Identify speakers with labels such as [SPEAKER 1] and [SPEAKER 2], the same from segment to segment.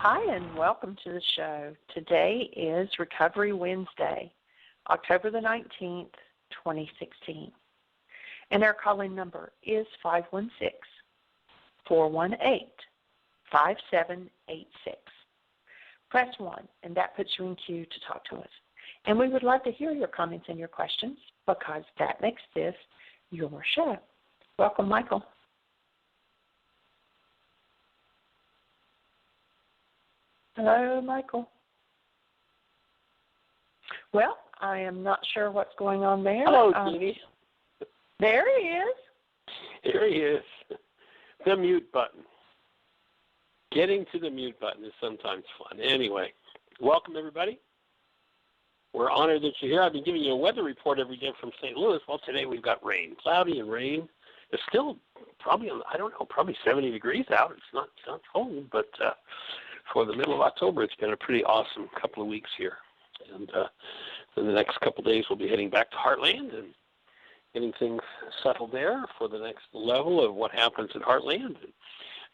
[SPEAKER 1] Hi, and welcome to the show. Today is Recovery Wednesday, October the 19th, 2016. And our calling number is 516-418-5786. Press 1, and that puts you in queue to talk to us. And we would love to hear your comments and your questions because that makes this your show. Welcome, Michael. Hello, Michael. Well, I am not sure what's going on there.
[SPEAKER 2] Hello, Jeannie.
[SPEAKER 1] There he is.
[SPEAKER 2] There he is. The mute button. Getting to the mute button is sometimes fun. Anyway, welcome, everybody. We're honored that you're here. I've been giving you a weather report every day from St. Louis. Well, today we've got rain. Cloudy and rain. It's still probably, I don't know, probably 70 degrees out. It's not cold, but for the middle of October, it's been a pretty awesome couple of weeks here. And in the next couple of days, we'll be heading back to Heartland and getting things settled there for the next level of what happens at Heartland. And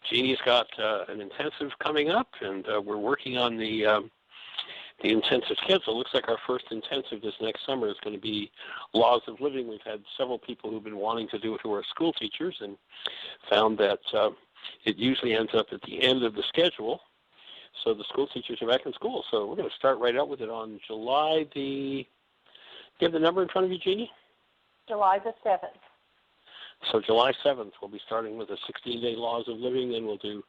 [SPEAKER 2] Jeannie's got an intensive coming up, and we're working on the intensive schedule. It looks like our first intensive this next summer is going to be Laws of Living. We've had several people who've been wanting to do it who are school teachers and found that it usually ends up at the end of the schedule. So the school teachers are back in school. So we're going to start right out with it on July the, you have the number in front of you, Jeannie?
[SPEAKER 1] July the 7th.
[SPEAKER 2] So July 7th, we'll be starting with a 16-day Laws of Living, then we'll do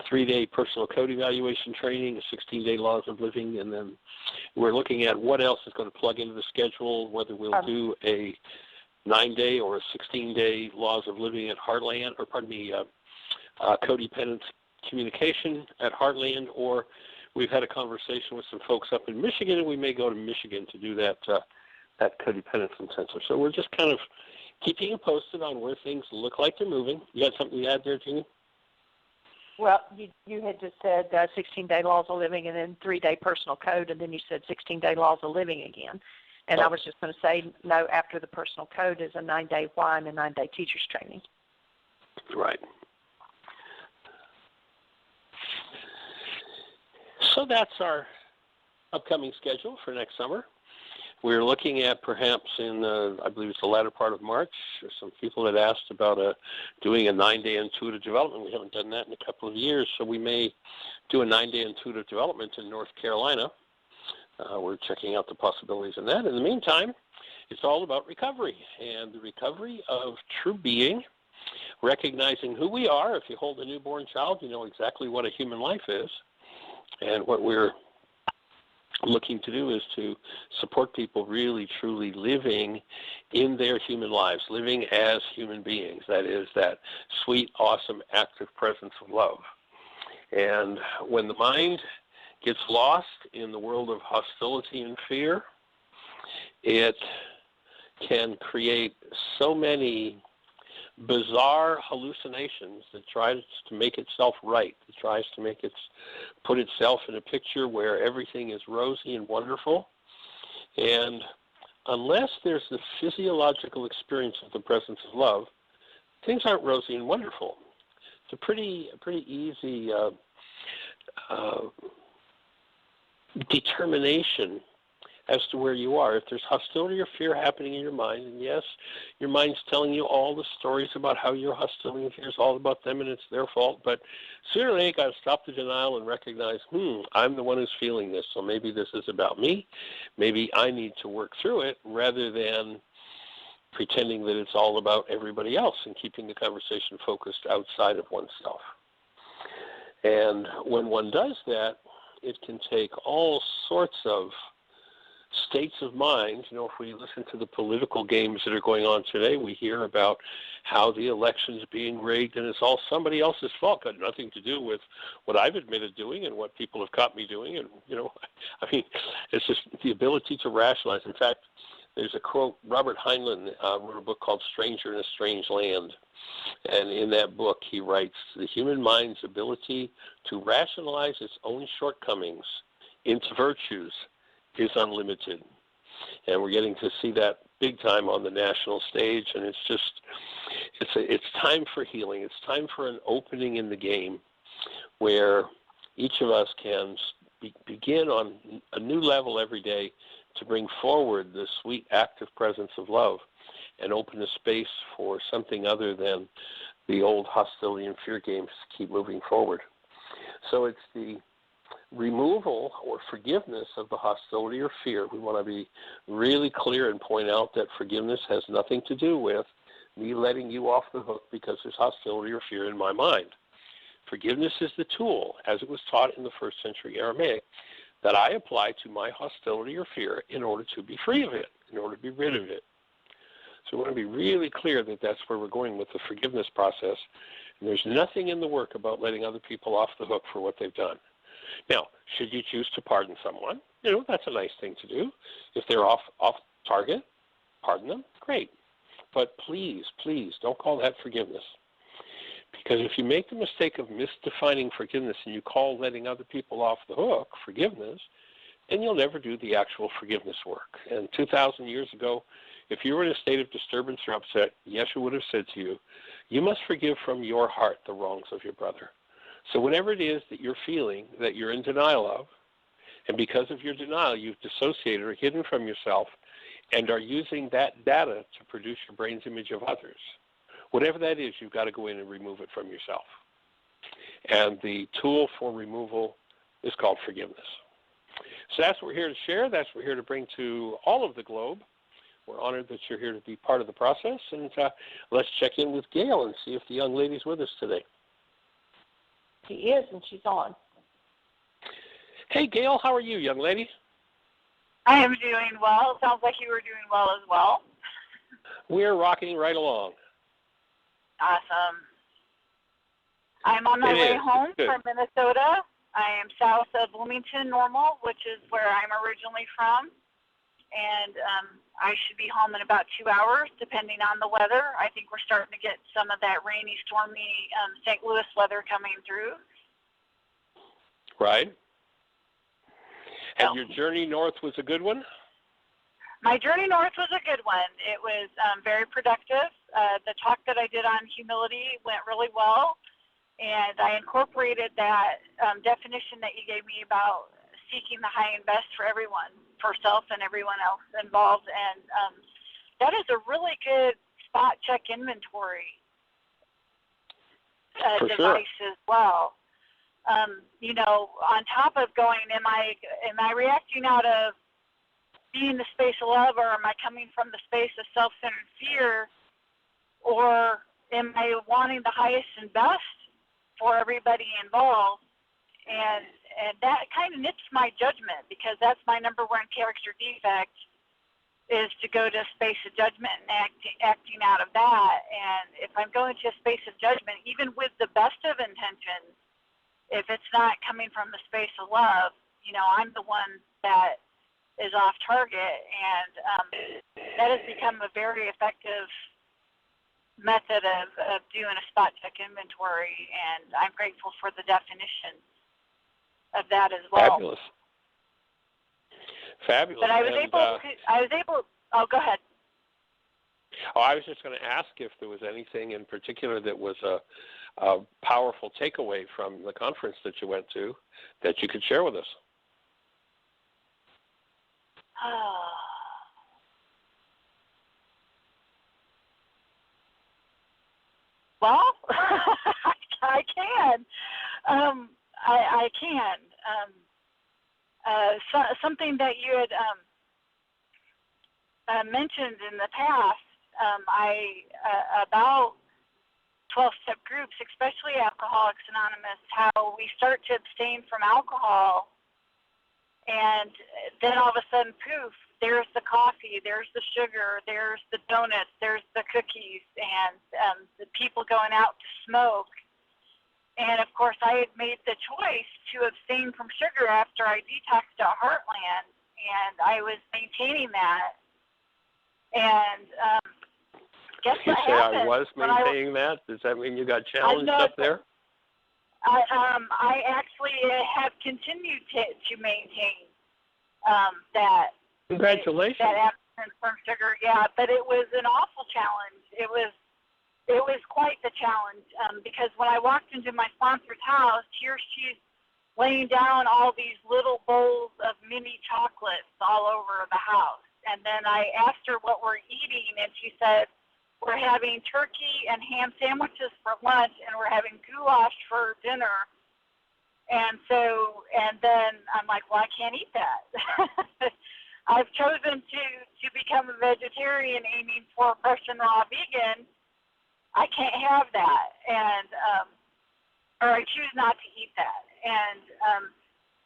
[SPEAKER 2] 3-day personal code evaluation training, a 16-day Laws of Living, and then we're looking at what else is going to plug into the schedule, whether we'll do a 9-day or a 16-day Laws of Living at Heartland, or pardon me, codependence communication at Heartland, or we've had a conversation with some folks up in Michigan, and we may go to Michigan to do that codependence intensive. So we're just kind of keeping you posted on where things look like they're moving. You got something to add there, Jeannie?
[SPEAKER 1] Well, you had just said 16-day Laws of Living and then 3-day personal code, and then you said 16-day Laws of Living again. And I was just going to say, no, after the personal code is a 9-day why and a 9-day teacher's training.
[SPEAKER 2] Right. So that's our upcoming schedule for next summer. We're looking at perhaps in, I believe it's the latter part of March, or some people had asked about doing a 9-day intuitive development. We haven't done that in a couple of years, so we may do a 9-day intuitive development in North Carolina. We're checking out the possibilities in that. In the meantime, it's all about recovery, and the recovery of true being, recognizing who we are. If you hold a newborn child, you know exactly what a human life is. And what we're looking to do is to support people really, truly living in their human lives, living as human beings. That is that sweet, awesome, active presence of love. And when the mind gets lost in the world of hostility and fear, it can create so many bizarre hallucinations that tries to make itself right. It tries to put itself in a picture where everything is rosy and wonderful. And unless there's the physiological experience of the presence of love, things aren't rosy and wonderful. It's a pretty easy determination as to where you are. If there's hostility or fear happening in your mind, and yes, your mind's telling you all the stories about how your hostility and fear is all about them and it's their fault, but sooner or later you got to stop the denial and recognize, I'm the one who's feeling this, so maybe this is about me. Maybe I need to work through it rather than pretending that it's all about everybody else and keeping the conversation focused outside of oneself. And when one does that, it can take all sorts of states of mind. You know, if we listen to the political games that are going on today, we hear about how the election's being rigged and it's all somebody else's fault. Got nothing to do with what I've admitted doing and what people have caught me doing. And, you know, I mean, it's just the ability to rationalize. In fact, there's a quote, Robert Heinlein wrote a book called Stranger in a Strange Land. And in that book, he writes, the human mind's ability to rationalize its own shortcomings into virtues is unlimited. And we're getting to see that big time on the national stage, and it's just, it's time for healing. It's time for an opening in the game where each of us can begin on a new level every day to bring forward the sweet active presence of love and open a space for something other than the old hostility and fear games to keep moving forward. So it's the removal or forgiveness of the hostility or fear. We want to be really clear and point out that forgiveness has nothing to do with me letting you off the hook because there's hostility or fear in my mind. Forgiveness is the tool, as it was taught in the first century Aramaic, that I apply to my hostility or fear in order to be free of it, in order to be rid of it. So we want to be really clear that that's where we're going with the forgiveness process. And there's nothing in the work about letting other people off the hook for what they've done. Now, should you choose to pardon someone, that's a nice thing to do. If they're off target, pardon them, great. But please, please don't call that forgiveness. Because if you make the mistake of misdefining forgiveness and you call letting other people off the hook forgiveness, then you'll never do the actual forgiveness work. And 2,000 years ago, if you were in a state of disturbance or upset, Yeshua would have said to you, you must forgive from your heart the wrongs of your brother. So whatever it is that you're feeling that you're in denial of, and because of your denial, you've dissociated or hidden from yourself and are using that data to produce your brain's image of others. Whatever that is, you've got to go in and remove it from yourself. And the tool for removal is called forgiveness. So that's what we're here to share. That's what we're here to bring to all of the globe. We're honored that you're here to be part of the process. And let's check in with Gail and see if the young lady's with us today.
[SPEAKER 1] She is, and she's on.
[SPEAKER 2] Hey, Gail, how are you, young lady?
[SPEAKER 3] I am doing well. It sounds like you were doing well as well.
[SPEAKER 2] We're rocking right along.
[SPEAKER 3] Awesome. I'm on my way home from Minnesota. I am south of Bloomington, Normal, which is where I'm originally from. And I should be home in about 2 hours, depending on the weather. I think we're starting to get some of that rainy, stormy St. Louis weather coming through.
[SPEAKER 2] Right. And your journey north was a good one?
[SPEAKER 3] My journey north was a good one. It was very productive. The talk that I did on humility went really well, and I incorporated that definition that you gave me about seeking the high and best for everyone, for self and everyone else involved, and that is a really good spot check inventory device as well. On top of going, am I reacting out of being the space of love, or am I coming from the space of self-centered fear, or am I wanting the highest and best for everybody involved? And that kind of nips my judgment, because that's my number one character defect, is to go to a space of judgment and acting out of that. And if I'm going to a space of judgment, even with the best of intentions, if it's not coming from the space of love, I'm the one that is off target, and that has become a very effective method of doing a spot check inventory, and I'm grateful for the definition of that as well.
[SPEAKER 2] Fabulous.
[SPEAKER 3] But I was able, oh, go ahead.
[SPEAKER 2] Oh, I was just going to ask if there was anything in particular that was a powerful takeaway from the conference that you went to that you could share with us.
[SPEAKER 3] Well, I can. I can. Something that you had mentioned in the past, about 12-step groups, especially Alcoholics Anonymous, how we start to abstain from alcohol, and then all of a sudden, poof, there's the coffee, there's the sugar, there's the donuts, there's the cookies, and the people going out to smoke. And, of course, I had made the choice to abstain from sugar after I detoxed out Heartland, and I was maintaining that. And guess what happened?
[SPEAKER 2] You say I was maintaining that? Does that mean you got challenged up there?
[SPEAKER 3] I actually have continued to maintain that.
[SPEAKER 2] Congratulations.
[SPEAKER 3] That abstinence from sugar, yeah, but it was an awful challenge. It was quite the challenge, because when I walked into my sponsor's house, here she's laying down all these little bowls of mini chocolates all over the house. And then I asked her what we're eating, and she said, we're having turkey and ham sandwiches for lunch, and we're having goulash for dinner. And then I'm like, well, I can't eat that. I've chosen to become a vegetarian, aiming for fresh and raw vegan. I can't have that, or I choose not to eat that. And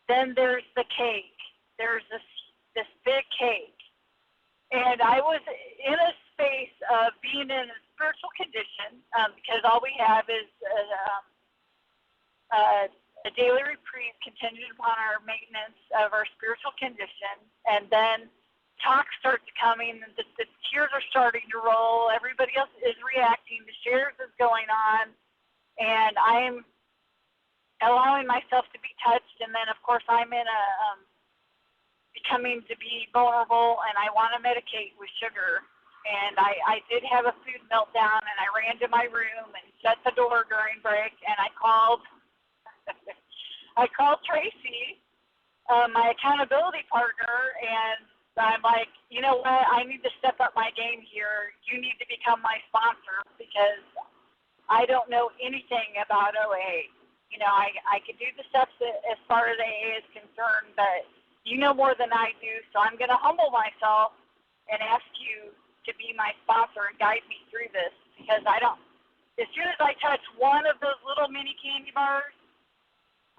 [SPEAKER 3] then there's the cake. There's this big cake. And I was in a space of being in a spiritual condition because all we have is a daily reprieve contingent upon our maintenance of our spiritual condition. And then talk starts coming, and the tears are starting to roll. Everybody else is reacting. The shares is going on. And I am allowing myself to be touched, and then of course I'm in a becoming to be vulnerable, and I want to medicate with sugar. And I did have a food meltdown, and I ran to my room and shut the door during break, and I called Tracy, my accountability partner, and I'm like, you know what, I need to step up my game here. You need to become my sponsor because I don't know anything about OA. You know, I could do the steps as far as AA is concerned, but you know more than I do, so I'm going to humble myself and ask you to be my sponsor and guide me through this, because as soon as I touch one of those little mini candy bars,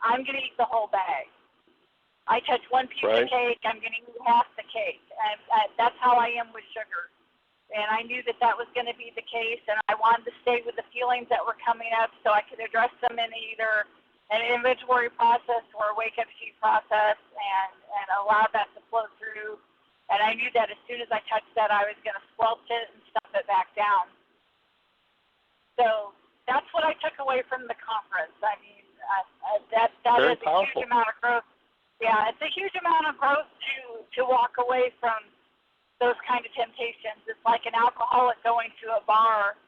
[SPEAKER 3] I'm going to eat the whole bag. I touch one piece of cake, I'm going to eat half the cake. And that's how I am with sugar. And I knew that was going to be the case, and I wanted to stay with the feelings that were coming up so I could address them in either an inventory process or a wake-up sheet process and allow that to flow through. And I knew that as soon as I touched that, I was going to squelch it and stuff it back down. So that's what I took away from the conference. I mean, that
[SPEAKER 2] Very
[SPEAKER 3] is a
[SPEAKER 2] powerful.
[SPEAKER 3] huge amount of growth. Yeah, it's a huge amount of growth to walk away from those kind of temptations. It's like an alcoholic going to a bar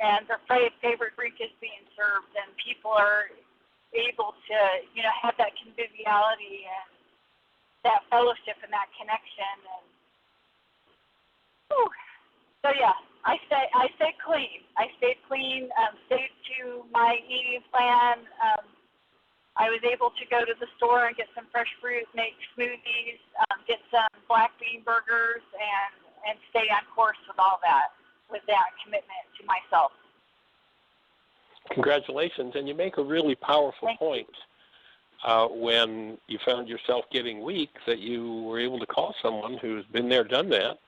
[SPEAKER 3] and their favorite drink is being served, and people are able to, you know, have that conviviality and that fellowship and that connection. And so yeah, I stay clean. I stayed clean. Stayed to my eating plan. I was able to go to the store and get some fresh fruit, make smoothies, get some black bean burgers, and stay on course with all that, with that commitment to myself.
[SPEAKER 2] Congratulations, and you make a really powerful point when you found yourself getting weak, that you were able to call someone who's been there, done that,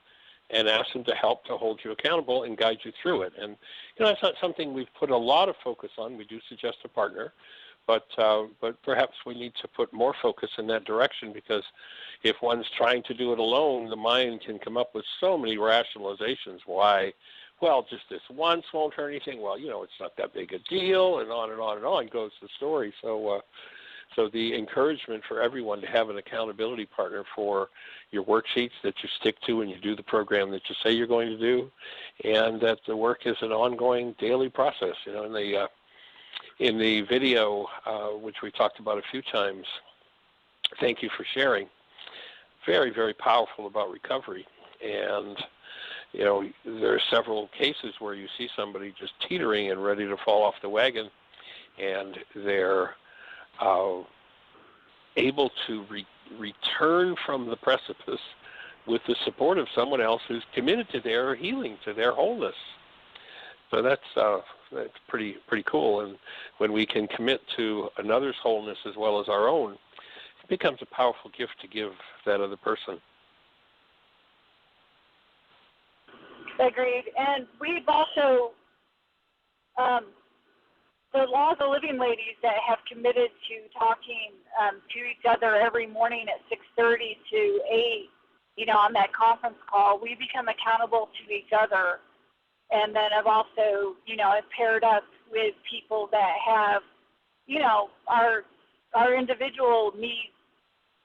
[SPEAKER 2] and ask them to help to hold you accountable and guide you through it. And, you know, that's not something we've put a lot of focus on. We do suggest a partner. But perhaps we need to put more focus in that direction, because if one's trying to do it alone, the mind can come up with so many rationalizations why, well, just this once won't hurt anything. Well, you know, it's not that big a deal, and on and on and on goes the story. So the encouragement for everyone to have an accountability partner for your worksheets that you stick to and you do the program that you say you're going to do, and that the work is an ongoing daily process. You know, in the video, which we talked about a few times, thank you for sharing, very, very powerful about recovery. And, you know, there are several cases where you see somebody just teetering and ready to fall off the wagon, and they're able to return from the precipice with the support of someone else who's committed to their healing, to their wholeness. So that's pretty cool. And when we can commit to another's wholeness as well as our own, it becomes a powerful gift to give that other person.
[SPEAKER 3] Agreed. And we've also, the Laws of Living ladies that have committed to talking to each other every morning at 6:30 to 8, you know, on that conference call, we become accountable to each other. And then I've also, you know, I've paired up with people that have, you know, our individual needs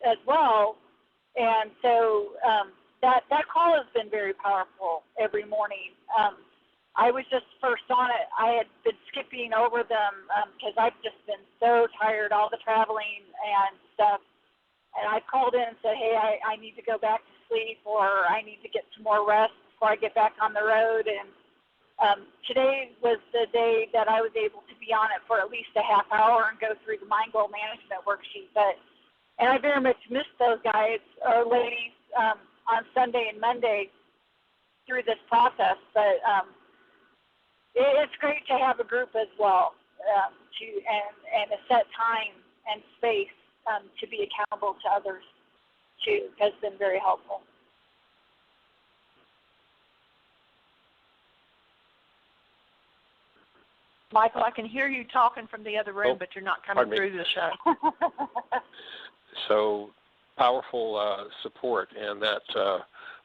[SPEAKER 3] as well. And so that call has been very powerful every morning. I was just first on it. I had been skipping over them because I've just been so tired, all the traveling and stuff. And I called in and said, hey, I need to go back to sleep, or I need to get some more rest before I get back on the road. And today was the day that I was able to be on it for at least a half hour and go through the mind goal management worksheet. And I very much missed those guys or ladies on Sunday and Monday through this process. But it's great to have a group as well, and a set time and space to be accountable to others too has been very helpful.
[SPEAKER 1] Michael, I can hear you talking from the other room, but you're not coming through the show.
[SPEAKER 2] So powerful support, and that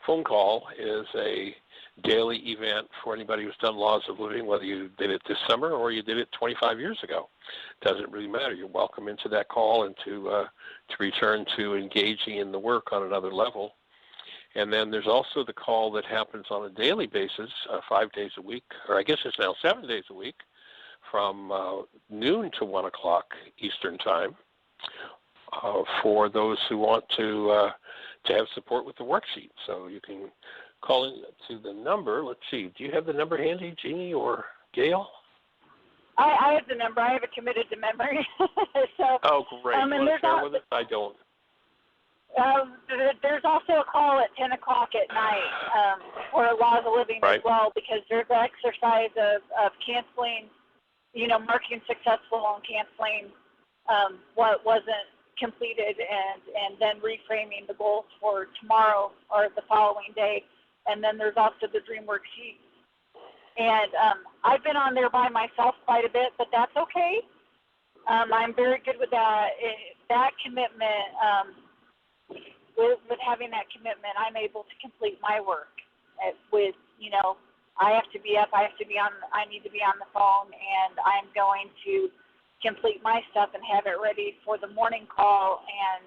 [SPEAKER 2] phone call is a daily event for anybody who's done Laws of Living, whether you did it this summer or you did it 25 years ago. Doesn't really matter. You're welcome into that call and to return to engaging in the work on another level. And then there's also the call that happens on a daily basis, 5 days a week, or I guess it's now 7 days a week, from noon to 1 o'clock Eastern Time, for those who want to have support with the worksheet. So you can call in to the number. Let's see. Do you have the number handy, Jeannie or Gail?
[SPEAKER 3] I have the number. I have it committed to memory. So,
[SPEAKER 2] oh, great. You want to share with us? I don't.
[SPEAKER 3] There's also a call at 10 o'clock at night for Laws of Living as well, because there's an exercise of canceling, marking successful and canceling what wasn't completed, and then reframing the goals for tomorrow or the following day. And then there's also the dream worksheet. And I've been on there by myself quite a bit, but that's okay. I'm very good with that. That commitment, with having that commitment, I'm able to complete my work with, I have to be up, I need to be on the phone, and I'm going to complete my stuff and have it ready for the morning call, and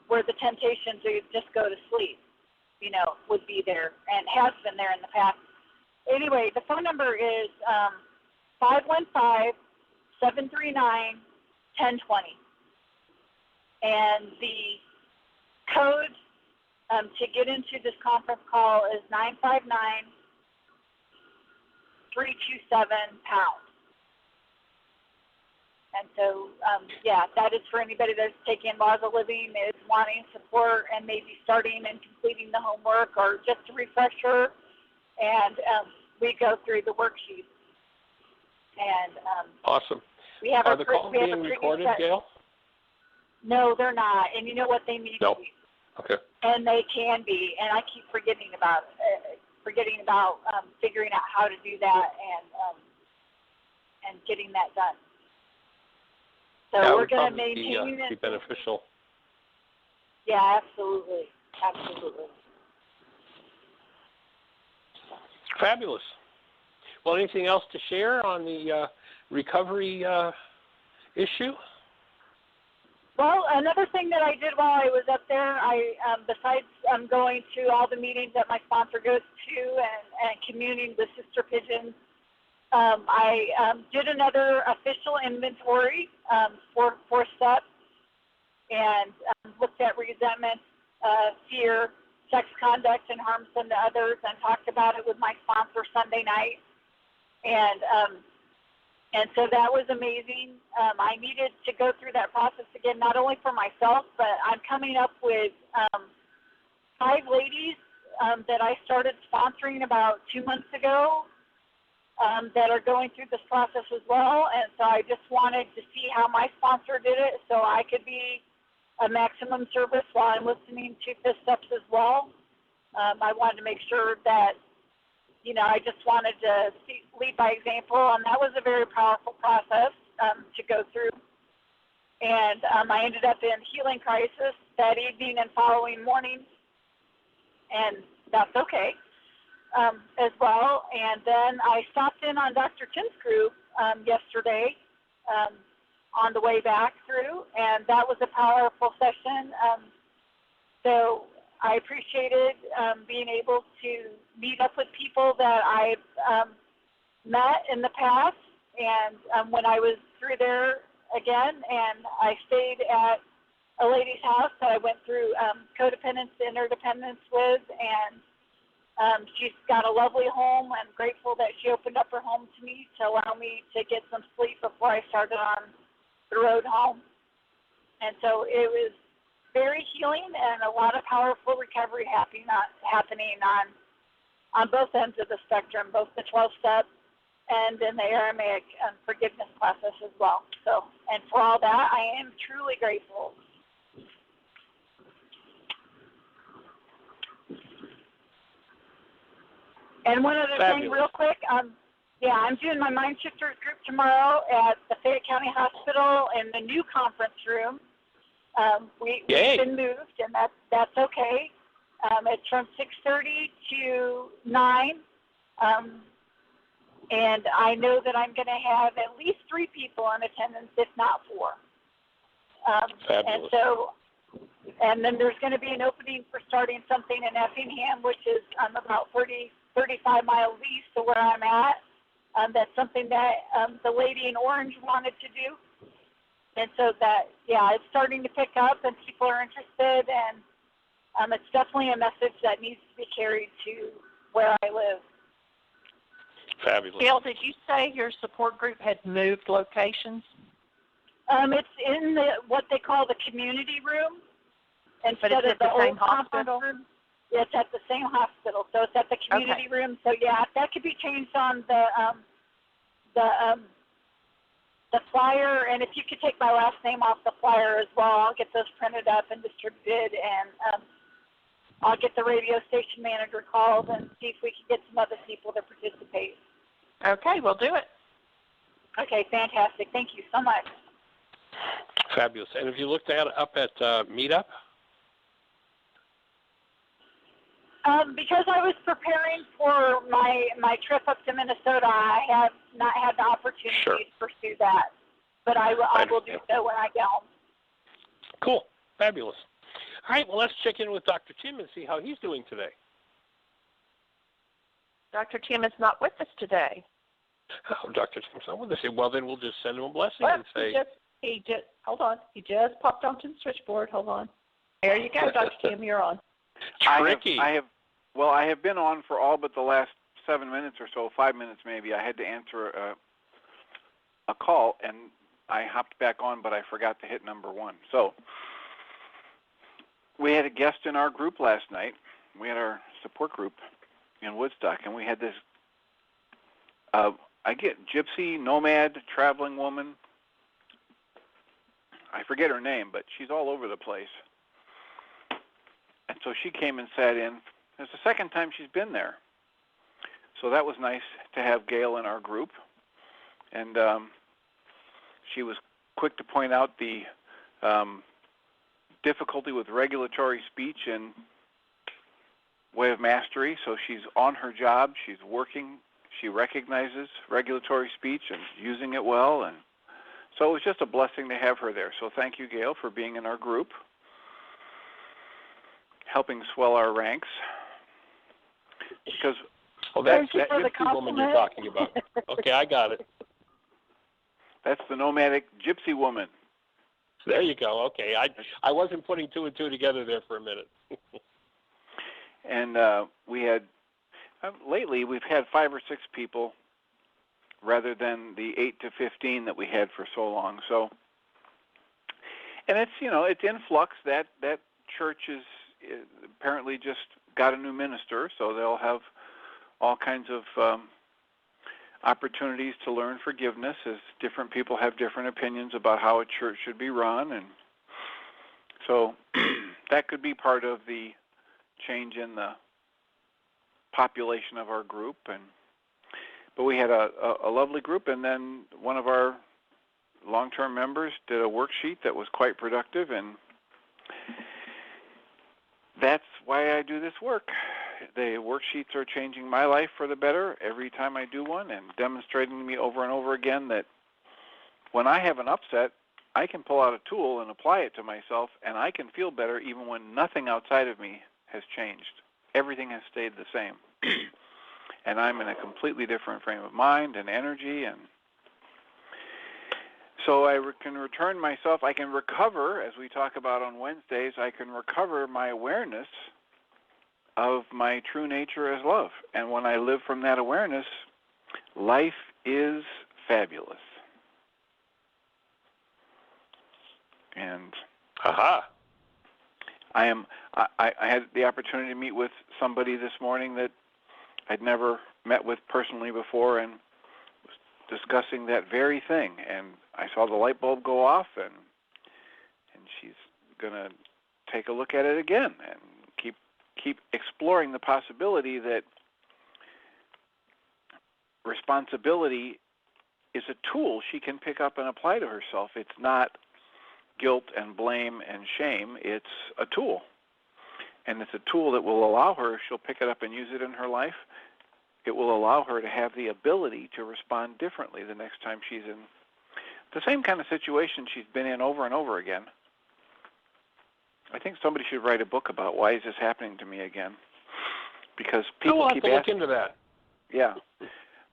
[SPEAKER 3] where the temptation to just go to sleep, would be there, and has been there in the past. Anyway, the phone number is 515-739-1020. And the code to get into this conference call is 959-327-POUND. And so, that is for anybody that's taking Laws of Living, is wanting support and maybe starting and completing the homework, or just a refresher. And we go through the worksheets. And
[SPEAKER 2] awesome.
[SPEAKER 3] Are
[SPEAKER 2] the calls being recorded, Gail?
[SPEAKER 3] No, they're not. And you know what? They need to be.
[SPEAKER 2] Okay.
[SPEAKER 3] And they can be. And I keep forgetting about figuring out how to do that and getting that done. So
[SPEAKER 2] that
[SPEAKER 3] we're going to maintain
[SPEAKER 2] be beneficial.
[SPEAKER 3] Yeah, absolutely. Absolutely.
[SPEAKER 2] Fabulous. Well, anything else to share on the recovery issue?
[SPEAKER 3] Well, another thing that I did while I was up there, besides going to all the meetings that my sponsor goes to and communing with Sister Pigeons, I did another official inventory for 4 steps, and looked at resentment, fear, sex conduct, and harms done to others, and talked about it with my sponsor Sunday night. And so that was amazing. I needed to go through that process again, not only for myself, but I'm coming up with 5 ladies that I started sponsoring about 2 months ago that are going through this process as well. And so I just wanted to see how my sponsor did it so I could be a maximum service while I'm listening to 5 steps as well. I wanted to make sure that, I just wanted to lead by example, and that was a very powerful process to go through. And I ended up in healing crisis that evening and following morning, and that's okay as well. And then I stopped in on Dr. Tim's group yesterday on the way back through, and that was a powerful session. So I appreciated being able to meet up with people that I've met in the past And when I was through there again, and I stayed at a lady's house that I went through codependence to interdependence with, and she's got a lovely home. I'm grateful that she opened up her home to me to allow me to get some sleep before I started on the road home. And so it was very healing and a lot of powerful recovery happening on both ends of the spectrum, both the 12-step and in the Aramaic forgiveness process as well. So, and for all that, I am truly grateful. And one other thing real quick, I'm doing my Mind Shifters group tomorrow at the Fayette County Hospital in the new conference room. We've been moved, and that's okay. It's from 6:30 to 9, and I know that I'm going to have at least 3 people in attendance, if not 4. And so, and then there's going to be an opening for starting something in Effingham, which is about 35 miles east of where I'm at. That's something that the lady in orange wanted to do. And so that, it's starting to pick up and people are interested, and it's definitely a message that needs to be carried to where I live.
[SPEAKER 2] Fabulous.
[SPEAKER 1] Gail, did you say your support group had moved locations?
[SPEAKER 3] It's in what they call the community room instead of the
[SPEAKER 1] same
[SPEAKER 3] old
[SPEAKER 1] hospital
[SPEAKER 3] room. It's at the same hospital, so it's at the community room. So that could be changed on the flyer, and if you could take my last name off the flyer as well, I'll get those printed up and distributed, and I'll get the radio station manager called and see if we can get some other people to participate.
[SPEAKER 1] Okay, we'll do it.
[SPEAKER 3] Okay, fantastic. Thank you so much.
[SPEAKER 2] Fabulous. And have you looked up at Meetup?
[SPEAKER 3] Because I was preparing for my trip up to Minnesota, I have not had the opportunity to pursue that. But I will do so when I get home.
[SPEAKER 2] Cool. Fabulous. All right, well, let's check in with Dr. Tim and see how he's doing today.
[SPEAKER 1] Dr. Tim is not with us today.
[SPEAKER 2] Oh, Dr. Tim's not with us. Well, then we'll just send him a blessing
[SPEAKER 1] Well,
[SPEAKER 2] and say...
[SPEAKER 1] He just, hold on. He just popped onto the switchboard. Hold on. There you go, Dr. Tim, you're on.
[SPEAKER 2] Tricky.
[SPEAKER 4] I have been on for all but the last 7 minutes or so, 5 minutes maybe. I had to answer a call, and I hopped back on, but I forgot to hit number 1. So we had a guest in our group last night. We had our support group in Woodstock, and we had this, gypsy, nomad, traveling woman. I forget her name, but she's all over the place. And so she came and sat in. It's the second time she's been there. So that was nice to have Gail in our group. And she was quick to point out the difficulty with regulatory speech and way of mastery. So she's on her job. She's working. She recognizes regulatory speech and using it well. And so it was just a blessing to have her there. So thank you, Gail, for being in our group, helping swell our ranks. Because
[SPEAKER 2] that's that gypsy woman you're talking about. Okay, I got it.
[SPEAKER 4] That's the nomadic gypsy woman.
[SPEAKER 2] There you go. Okay, I wasn't putting 2 and 2 together there for a minute.
[SPEAKER 4] And we had, lately we've had 5 or 6 people rather than the 8 to 15 that we had for so long. So, and it's, it's in flux. That church is apparently just got a new minister, so they'll have all kinds of opportunities to learn forgiveness as different people have different opinions about how a church should be run. And so that could be part of the change in the population of our group. But we had a lovely group, and then one of our long-term members did a worksheet that was quite productive, and that's why I do this work. The worksheets are changing my life for the better every time I do one, and demonstrating to me over and over again that when I have an upset, I can pull out a tool and apply it to myself, and I can feel better even when nothing outside of me has changed. Everything has stayed the same. And I'm in a completely different frame of mind and energy, and So I can return myself, I can recover, as we talk about on Wednesdays, I can recover my awareness of my true nature as love. And when I live from that awareness, life is fabulous. And
[SPEAKER 2] Aha.
[SPEAKER 4] I had the opportunity to meet with somebody this morning that I'd never met with personally before, and was discussing that very thing. And I saw the light bulb go off, and she's going to take a look at it again and keep exploring the possibility that responsibility is a tool she can pick up and apply to herself. It's not guilt and blame and shame. It's a tool. And it's a tool that will allow her, she'll pick it up and use it in her life. It will allow her to have the ability to respond differently the next time she's in the same kind of situation she's been in over and over again. I think somebody should write a book about why is this happening to me again? Because people
[SPEAKER 2] we'll have
[SPEAKER 4] keep
[SPEAKER 2] to look
[SPEAKER 4] asking.
[SPEAKER 2] into that.
[SPEAKER 4] Yeah.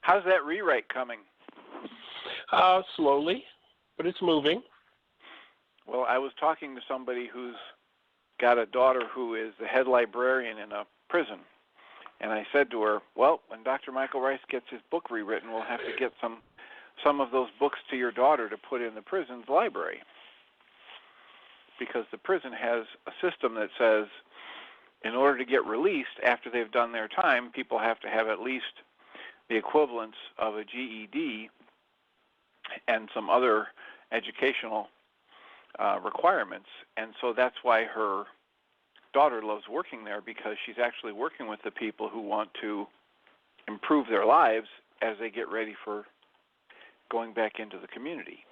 [SPEAKER 4] How's that rewrite coming?
[SPEAKER 2] Slowly, but it's moving.
[SPEAKER 4] Well, I was talking to somebody who's got a daughter who is the head librarian in a prison. And I said to her, well, when Dr. Michael Ryce gets his book rewritten, we'll have to get some of those books to your daughter to put in the prison's library. Because the prison has a system that says in order to get released after they've done their time, people have to have at least the equivalence of a GED and some other educational requirements. And so that's why her daughter loves working there, because she's actually working with the people who want to improve their lives as they get ready for going back into the community.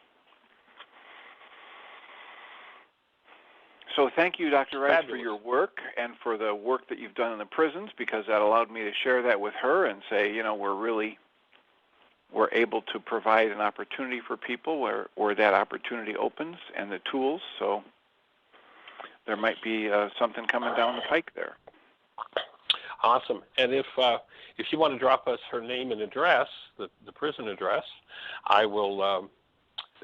[SPEAKER 4] So thank you, Dr. Ryce, for your work and for the work that you've done in the prisons, because that allowed me to share that with her and say, you know, we're able to provide an opportunity for people where that opportunity opens and the tools. So there might be something coming down the pike there.
[SPEAKER 2] Awesome. And if you want to drop us her name and address, the prison address, I will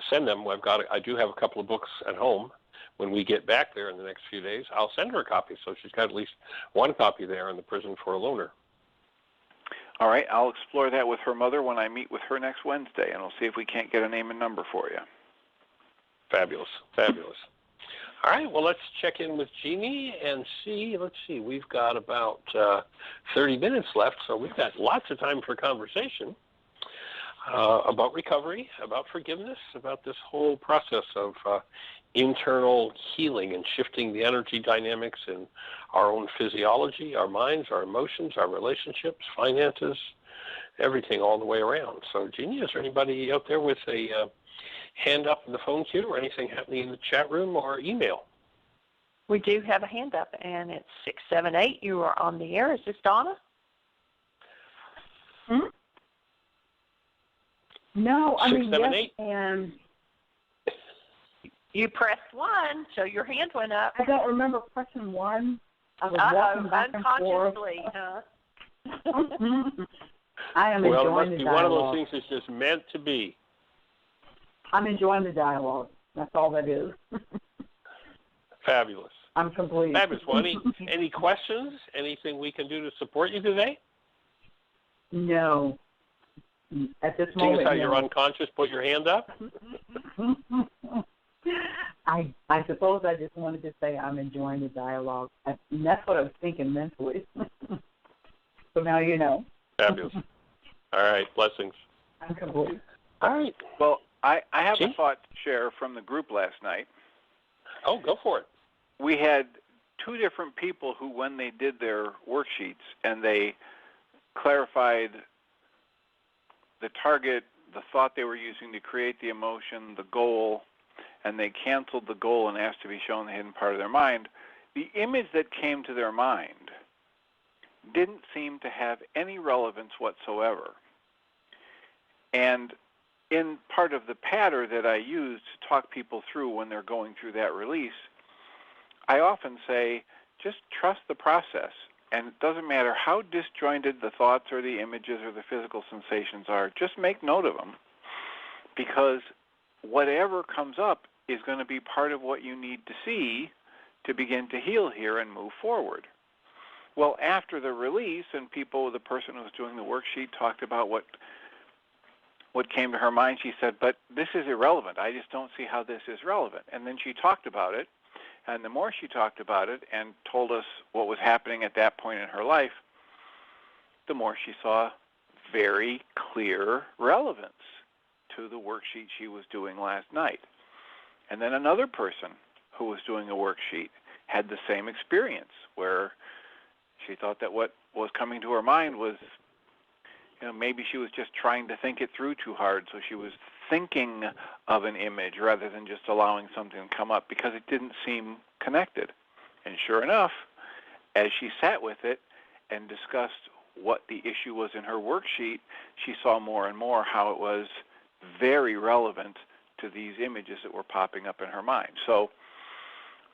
[SPEAKER 2] send them. I do have a couple of books at home. When we get back there in the next few days, I'll send her a copy, so she's got at least one copy there in the prison for a loaner.
[SPEAKER 4] All right, I'll explore that with her mother when I meet with her next Wednesday, and we'll see if we can't get a name and number for you.
[SPEAKER 2] Fabulous, fabulous. All right, well, let's check in with Jeannie and see. Let's see, we've got about 30 minutes left, so we've got lots of time for conversation about recovery, about forgiveness, about this whole process of internal healing and shifting the energy dynamics in our own physiology, our minds, our emotions, our relationships, finances, everything all the way around. So, Jeannie, is there anybody out there with a hand up in the phone queue or anything happening in the chat room or email?
[SPEAKER 1] We do have a hand up, and it's 678. You are on the air. Is this Donna?
[SPEAKER 5] No, I mean,
[SPEAKER 2] 678?
[SPEAKER 5] yes, and
[SPEAKER 1] You pressed 1, so your hand went up.
[SPEAKER 5] I don't remember pressing 1. I was walking back and forth.
[SPEAKER 1] Unconsciously, huh?
[SPEAKER 5] I am
[SPEAKER 2] Well,
[SPEAKER 5] enjoying
[SPEAKER 2] it must
[SPEAKER 5] the
[SPEAKER 2] be
[SPEAKER 5] dialogue.
[SPEAKER 2] one of those things that's just meant to be.
[SPEAKER 5] I'm enjoying the dialogue. That's all that is.
[SPEAKER 2] Fabulous.
[SPEAKER 5] I'm complete.
[SPEAKER 2] Fabulous. Well, any questions? Anything we can do to support you today?
[SPEAKER 5] No. At this
[SPEAKER 2] Seeing
[SPEAKER 5] moment,
[SPEAKER 2] as how
[SPEAKER 5] no.
[SPEAKER 2] you're unconscious, put your hand up.
[SPEAKER 5] I suppose I just wanted to say I'm enjoying the dialogue. And that's what I was thinking mentally. So now you know.
[SPEAKER 2] Fabulous. All right. Blessings.
[SPEAKER 5] I'm complete.
[SPEAKER 2] All right.
[SPEAKER 4] Well, I have
[SPEAKER 2] Gee?
[SPEAKER 4] a thought to share from the group last night.
[SPEAKER 2] Oh, go for it.
[SPEAKER 4] We had two different people who, when they did their worksheets and they clarified the target, the thought they were using to create the emotion, the goal, and they canceled the goal and asked to be shown the hidden part of their mind, the image that came to their mind didn't seem to have any relevance whatsoever. And in part of the pattern that I use to talk people through when they're going through that release, I often say, just trust the process. And it doesn't matter how disjointed the thoughts or the images or the physical sensations are, just make note of them, because whatever comes up is going to be part of what you need to see to begin to heal here and move forward. Well, after the release, and the person who was doing the worksheet talked about what came to her mind, she said, but this is irrelevant. I just don't see how this is relevant. And then she talked about it, and the more she talked about it and told us what was happening at that point in her life, the more she saw very clear relevance to the worksheet she was doing last night. And then another person who was doing a worksheet had the same experience, where she thought that what was coming to her mind was, maybe she was just trying to think it through too hard, so she was thinking of an image rather than just allowing something to come up because it didn't seem connected. And sure enough, as she sat with it and discussed what the issue was in her worksheet, she saw more and more how it was very relevant to these images that were popping up in her mind. So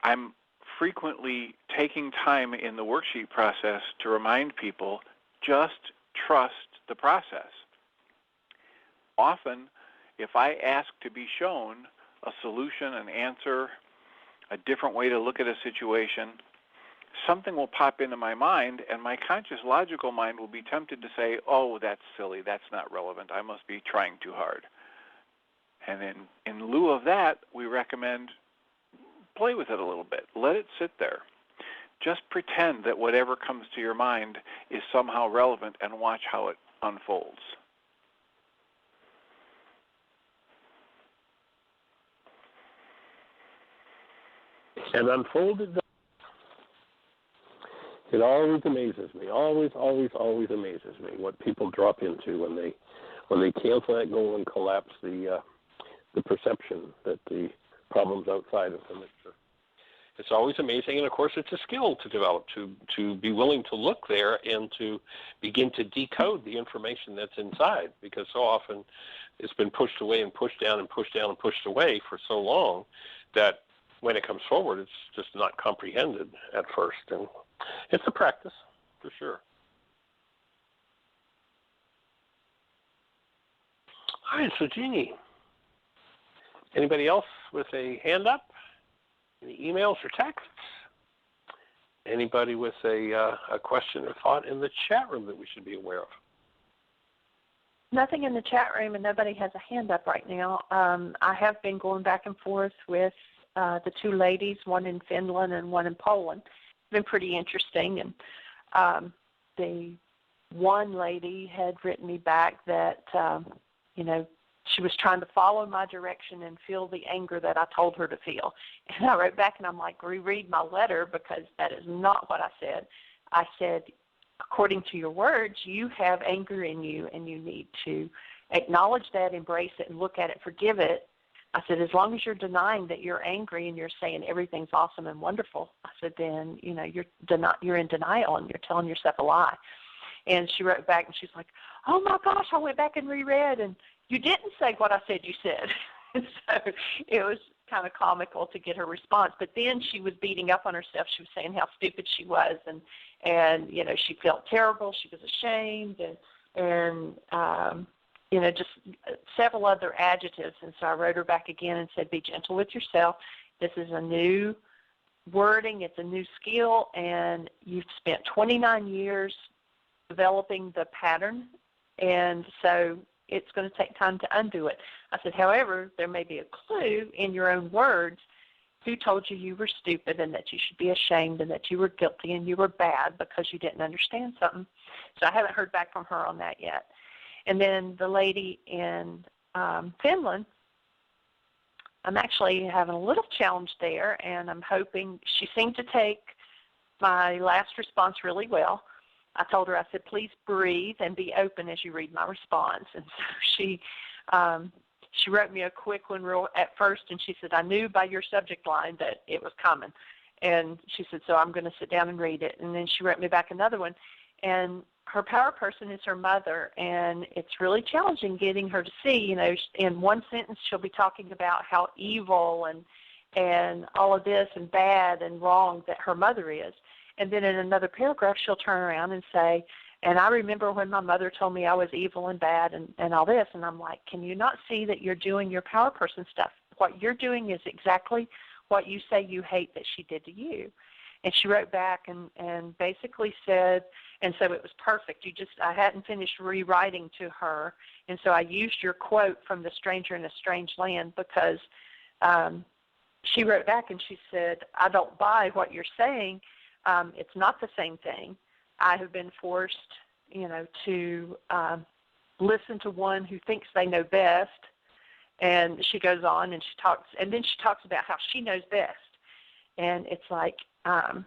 [SPEAKER 4] I'm frequently taking time in the worksheet process to remind people, just trust the process. Often, if I ask to be shown a solution, an answer, a different way to look at a situation, something will pop into my mind, and my conscious logical mind will be tempted to say, oh, that's silly, that's not relevant, I must be trying too hard. And in lieu of that, we recommend play with it a little bit. Let it sit there. Just pretend that whatever comes to your mind is somehow relevant and watch how it unfolds.
[SPEAKER 2] And unfolded, it always amazes me. Always, always, always amazes me what people drop into when they can't let go and collapse the perception that the problem's outside of them. It's always amazing, and of course it's a skill to develop, to be willing to look there and to begin to decode the information that's inside, because so often it's been pushed away and pushed down and pushed down and pushed away for so long that when it comes forward, it's just not comprehended at first. And it's a practice, for sure. All right, so Jeannie, anybody else with a hand up? Any emails or texts? Anybody with a question or thought in the chat room that we should be aware of?
[SPEAKER 1] Nothing in the chat room, and nobody has a hand up right now. I have been going back and forth with the two ladies, one in Finland and one in Poland. It's been pretty interesting. And the one lady had written me back that, she was trying to follow my direction and feel the anger that I told her to feel. And I wrote back and I'm like, reread my letter, because that is not what I said. I said, according to your words, you have anger in you, and you need to acknowledge that, embrace it, and look at it, forgive it. I said, as long as you're denying that you're angry and you're saying everything's awesome and wonderful, I said, then, you're in denial and you're telling yourself a lie. And she wrote back and she's like, oh my gosh, I went back and reread, and you didn't say what I said you said. And so it was kind of comical to get her response. But then she was beating up on herself. She was saying how stupid she was, and she felt terrible. She was ashamed, and just several other adjectives. And so I wrote her back again and said, be gentle with yourself. This is a new wording. It's a new skill, and you've spent 29 years developing the pattern, and so it's going to take time to undo it. I said, however, there may be a clue in your own words who told you you were stupid and that you should be ashamed and that you were guilty and you were bad because you didn't understand something. So I haven't heard back from her on that yet. And then the lady in Finland, I'm actually having a little challenge there, and I'm hoping she seemed to take my last response really well. I told her, I said, please breathe and be open as you read my response. And so she wrote me a quick one at first, and she said, I knew by your subject line that it was coming. And she said, so I'm going to sit down and read it. And then she wrote me back another one. And her power person is her mother, and it's really challenging getting her to see, in one sentence she'll be talking about how evil and all of this and bad and wrong that her mother is. And then in another paragraph, she'll turn around and say, And I remember when my mother told me I was evil and bad and all this, and I'm like, can you not see that you're doing your power person stuff? What you're doing is exactly what you say you hate that she did to you. And she wrote back and basically said, and so it was perfect. I hadn't finished rewriting to her, and so I used your quote from The Stranger in a Strange Land because she wrote back and she said, I don't buy what you're saying. It's not the same thing. I have been forced, to listen to one who thinks they know best. And she goes on and then she talks about how she knows best. And it's like, and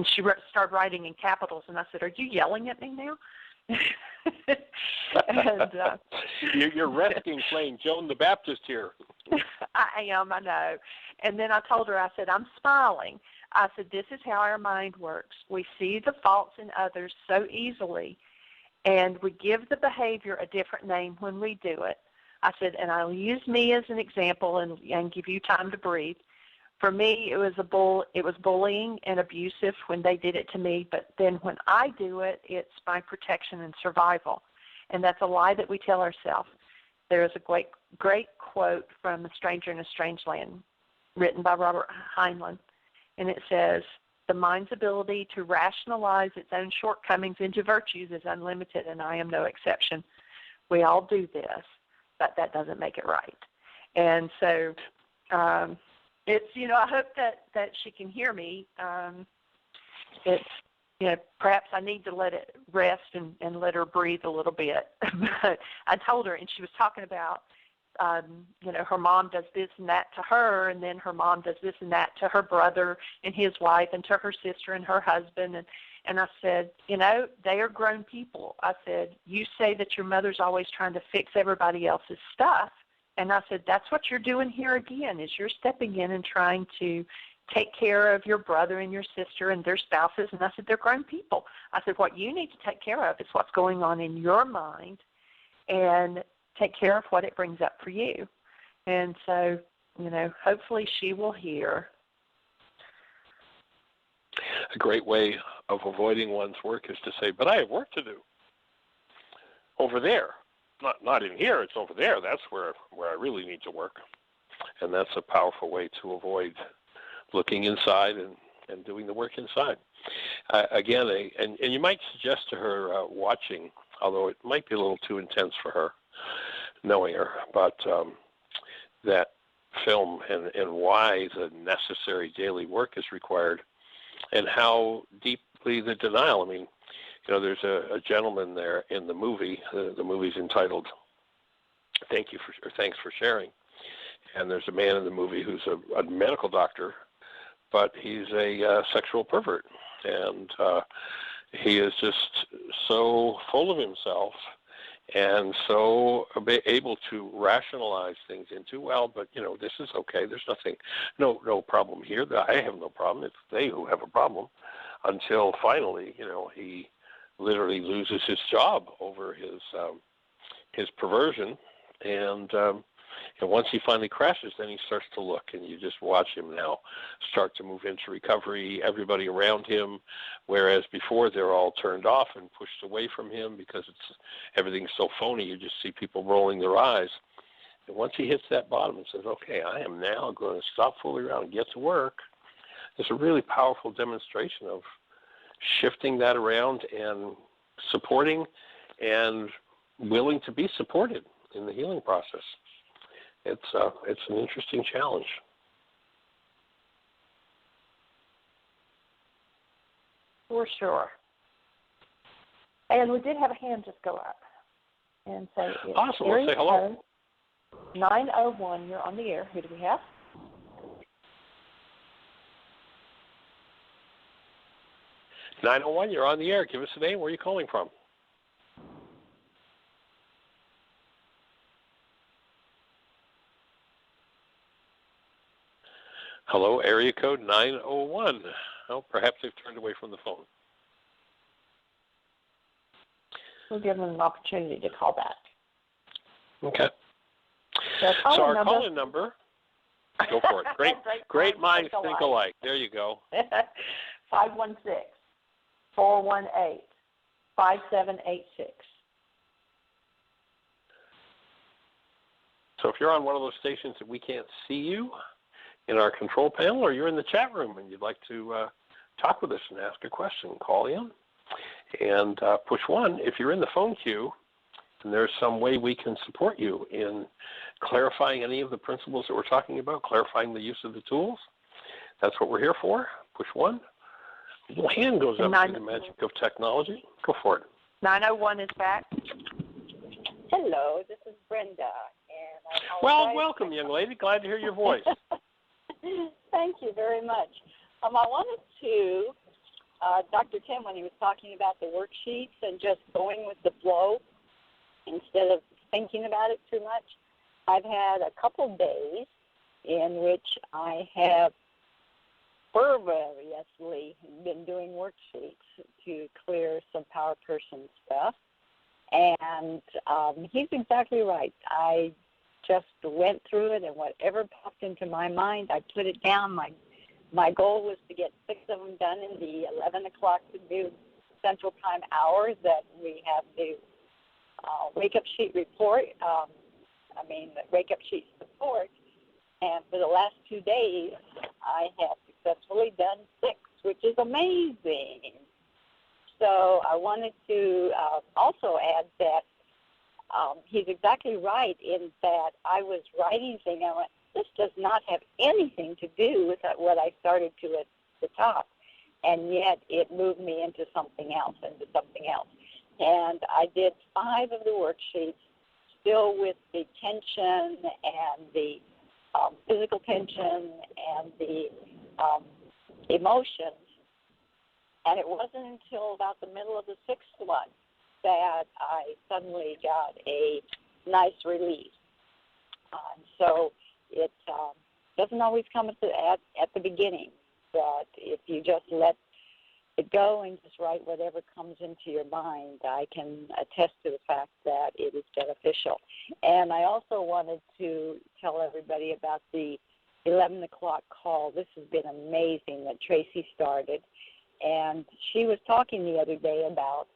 [SPEAKER 1] she started writing in capitals, and I said, are you yelling at me now? And,
[SPEAKER 2] you're resting playing Joan the Baptist here.
[SPEAKER 1] I am, I know. And then I told her, I said, I'm smiling. I said, this is how our mind works. We see the faults in others so easily, and we give the behavior a different name when we do it. I said, and I'll use me as an example and give you time to breathe. For me, it was bullying and abusive when they did it to me, but then when I do it, it's my protection and survival. And that's a lie that we tell ourselves. There is a great quote from The Stranger in a Strange Land, written by Robert Heinlein, and it says, the mind's ability to rationalize its own shortcomings into virtues is unlimited, and I am no exception. We all do this, but that doesn't make it right. And so it's, I hope that she can hear me. It's, perhaps I need to let it rest and let her breathe a little bit. But I told her, and she was talking about, her mom does this and that to her, and then her mom does this and that to her brother and his wife and to her sister and her husband. And I said, they are grown people. I said, you say that your mother's always trying to fix everybody else's stuff. And I said, that's what you're doing here again, is you're stepping in and trying to take care of your brother and your sister and their spouses. And I said, they're grown people. I said, what you need to take care of is what's going on in your mind and take care of what it brings up for you. And so, hopefully she will hear.
[SPEAKER 2] A great way of avoiding one's work is to say, but I have work to do over there. Not in here, it's over there. That's where I really need to work. And that's a powerful way to avoid looking inside and doing the work inside. Again, and you might suggest to her watching, although it might be a little too intense for her, knowing her, but that film and why the necessary daily work is required and how deeply the denial. I mean, there's a gentleman there in the movie. The movie's entitled Thanks for Sharing. And there's a man in the movie who's a medical doctor, but he's a sexual pervert. And he is just so full of himself and so able to rationalize things into, but this is okay. There's no problem here. I have no problem. It's they who have a problem. Until finally, he literally loses his job over his perversion, and once he finally crashes, then he starts to look, and you just watch him now start to move into recovery, everybody around him, whereas before they're all turned off and pushed away from him because everything's so phony, you just see people rolling their eyes. And once he hits that bottom and says, okay, I am now going to stop fooling around and get to work, it's a really powerful demonstration of shifting that around and supporting and willing to be supported in the healing process. It's an interesting challenge.
[SPEAKER 1] For sure. And we did have a hand just go up. And so it's
[SPEAKER 2] awesome. Let's say hello.
[SPEAKER 1] 901, you're on the air. Who do we have?
[SPEAKER 2] .901, you're on the air. Give us a name. Where are you calling from? Hello, area code 901. Oh, perhaps they've turned away from the phone.
[SPEAKER 1] We'll give them an opportunity to call back.
[SPEAKER 2] Okay.
[SPEAKER 1] So
[SPEAKER 2] our call-in number, go for it. Great minds think alike. There you go.
[SPEAKER 1] 516-418-5685. 5786.
[SPEAKER 2] So if you're on one of those stations that we can't see you in our control panel, or you're in the chat room and you'd like to talk with us and ask a question, call in and push 1. If you're in the phone queue and there's some way we can support you in clarifying any of the principles that we're talking about, clarifying the use of the tools, that's what we're here for. Push 1. A little hand goes up through the magic of technology. Go for it.
[SPEAKER 1] 901 is back.
[SPEAKER 6] Hello, this is Brenda. And I
[SPEAKER 2] well, welcome, young lady. Glad to hear your voice.
[SPEAKER 6] Thank you very much. I wanted to, Dr. Tim, when he was talking about the worksheets and just going with the flow instead of thinking about it too much, I've had a couple days in which I have fervently been doing worksheets to clear some power person stuff. And he's exactly right. I just went through it, and whatever popped into my mind, I put it down. My goal was to get 6 of them done in the 11 o'clock to noon Central Time hour that we have the wake-up sheet report, the wake-up sheet support. And for the last 2 days, I have successfully done 6, which is amazing. So I wanted to also add that he's exactly right in that I was writing things. I went, this does not have anything to do with what I started to at the top. And yet it moved me into something else. And I did 5 of the worksheets, still with the tension and the physical tension and the emotions. And it wasn't until about the middle of the 6th one that I suddenly got a nice relief. So it doesn't always come at the beginning, but if you just let it go and just write whatever comes into your mind, I can attest to the fact that it is beneficial. And I also wanted to tell everybody about the 11 o'clock call. This has been amazing that Tracy started. And she was talking the other day about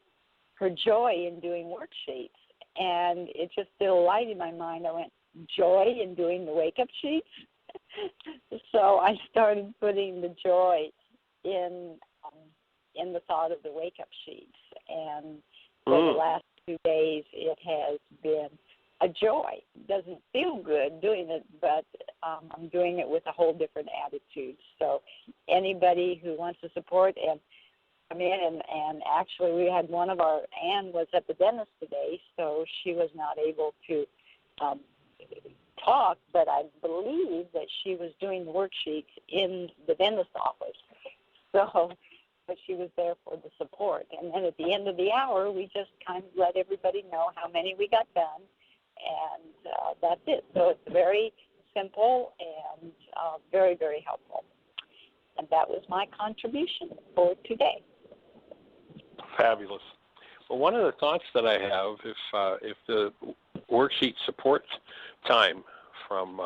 [SPEAKER 6] her joy in doing worksheets. And it just did a light in my mind. I went, joy in doing the wake-up sheets? So I started putting the joy in the thought of the wake-up sheets. And for the last 2 days, it has been a joy. It doesn't feel good doing it, but I'm doing it with a whole different attitude. So anybody who wants to support and come in, and actually we had one of our, Ann was at the dentist today, so she was not able to talk, but I believe that she was doing the worksheets in the dentist office. So, but she was there for the support. And then at the end of the hour, we just kind of let everybody know how many we got done, and that's it. So it's very simple and very, very helpful. And that was my contribution for today.
[SPEAKER 2] Fabulous. Well, one of the thoughts that I have, if the worksheet support time from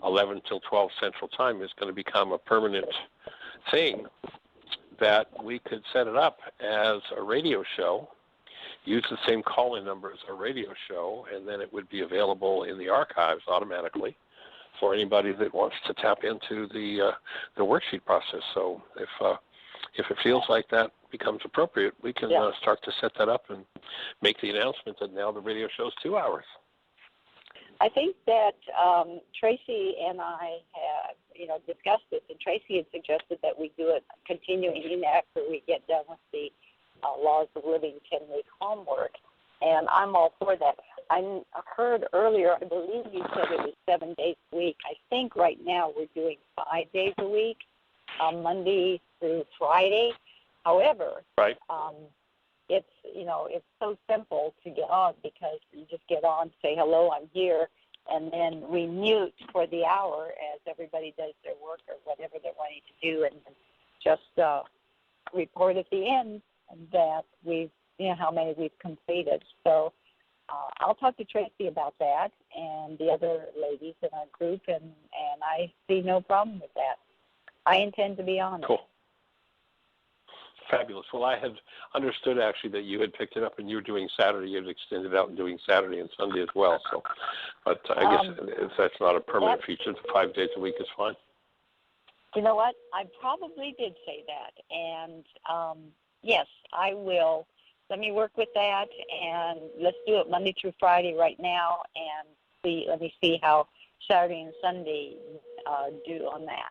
[SPEAKER 2] 11 till 12 Central Time is going to become a permanent thing, that we could set it up as a radio show, use the same call-in number as a radio show, and then it would be available in the archives automatically for anybody that wants to tap into the worksheet process. So if it feels like that becomes appropriate, we can start to set that up and make the announcement that now the radio show is 2 hours.
[SPEAKER 6] I think that Tracy and I have, discussed this, and Tracy had suggested that we do it continuing after we get done with the Laws of Living 10-week homework, and I'm all for that. I heard earlier, I believe you said it was 7 days a week. I think right now we're doing 5 days a week, Monday through Friday. However,
[SPEAKER 2] right.
[SPEAKER 6] It's so simple to get on because you just get on, say hello, I'm here, and then we mute for the hour as everybody does their work or whatever they're wanting to do, and just report at the end that we've, how many we've completed. So I'll talk to Tracy about that and the other ladies in our group, and I see no problem with that. I intend to be on it.
[SPEAKER 2] Cool. Fabulous. Well, I had understood actually that you had picked it up and you were doing Saturday. You had extended out and doing Saturday and Sunday as well. So, but I guess if that's not a permanent feature, 5 days a week is fine.
[SPEAKER 6] You know what? I probably did say that, and yes, I will. Let me work with that, and let's do it Monday through Friday right now, and let me see how Saturday and Sunday do on that.